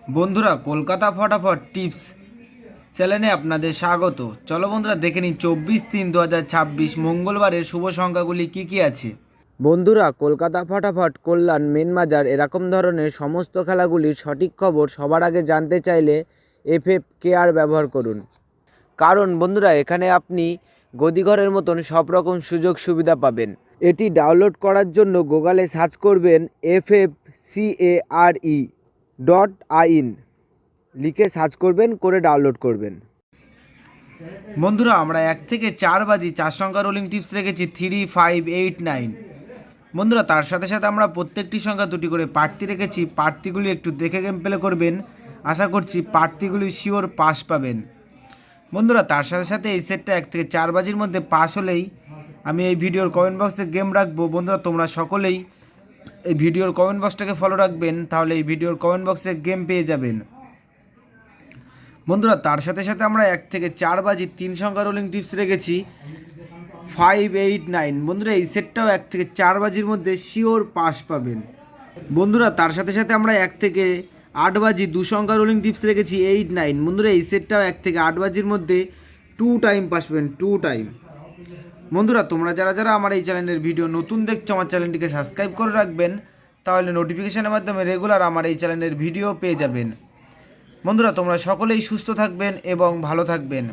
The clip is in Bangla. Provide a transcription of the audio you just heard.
বন্ধুরা, কলকাতা ফটাফট টিপস চ্যানেলে আপনাদের স্বাগত। চলো বন্ধুরা, দেখে নিন 24/3/2026 মঙ্গলবারের শুভ সংখ্যাগুলি কি কি আছে। বন্ধুরা, কলকাতা ফটাফট, কল্যাণ, মেন বাজার এরকম ধরনের সমস্ত খেলাগুলির সঠিক খবর সবার আগে জানতে চাইলে FFKR ব্যবহার করুন। কারণ বন্ধুরা, এখানে আপনি গদিঘরের মতন সব রকম সুযোগ সুবিধা পাবেন। এটি ডাউনলোড করার জন্য গুগলে সার্চ করবেন FFCARE.in লিখে সার্চ করবেন, করে ডাউনলোড করবেন। বন্ধুরা, আমরা 1 থেকে 4 বাজি 4 সংখ্যা রোলিং টিপস রেখেছি 3, 5, 8, 9। বন্ধুরা, তার সাথে সাথে আমরা প্রত্যেকটি সংখ্যা দুটি করে প্রার্থী রেখেছি। প্রার্থীগুলি একটু দেখে গেম প্লে করবেন, আশা করছি প্রার্থীগুলি শিওর পাস পাবেন। বন্ধুরা, তার সাথে সাথে এই সেটটা 1 থেকে 4 বাজির মধ্যে পাস হলেই আমি এই ভিডিওর কমেন্ট বক্সে গেম রাখবো। বন্ধুরা, তোমরা সকলেই এই ভিডিওর কমেন্ট বক্সটাকে ফলো রাখবেন, তাহলে এই ভিডিওর কমেন্ট বক্সে গেম পেয়ে যাবেন। বন্ধুরা, তার সাথে সাথে আমরা 1 থেকে 4 বাজি 3 সংখ্যা রোলিং টিপস রেখেছি 5, 8, 9। বন্ধুরা, এই সেটটাও 1 থেকে 4 বাজির মধ্যে শিওর পাস পাবেন। বন্ধুরা, তার সাথে সাথে আমরা 1 থেকে 8 বাজি 2 সংখ্যা রোলিং টিপস রেখেছি 8, 9। বন্ধুরা, এই সেটটাও 1 থেকে 8 বাজির মধ্যে 2 টাইম পাস পাবেন, 2 টাইম। বন্ধুরা, তোমরা যারা যারা আমার এই চ্যানেলের ভিডিও নতুন দেখছো, আমার চ্যানেলটিকে সাবস্ক্রাইব করে রাখবেন, তাহলে নোটিফিকেশনের মাধ্যমে রেগুলার আমার এই চ্যানেলের ভিডিও পেয়ে যাবেন। বন্ধুরা, তোমরা সকলেই সুস্থ থাকবেন এবং ভালো থাকবেন।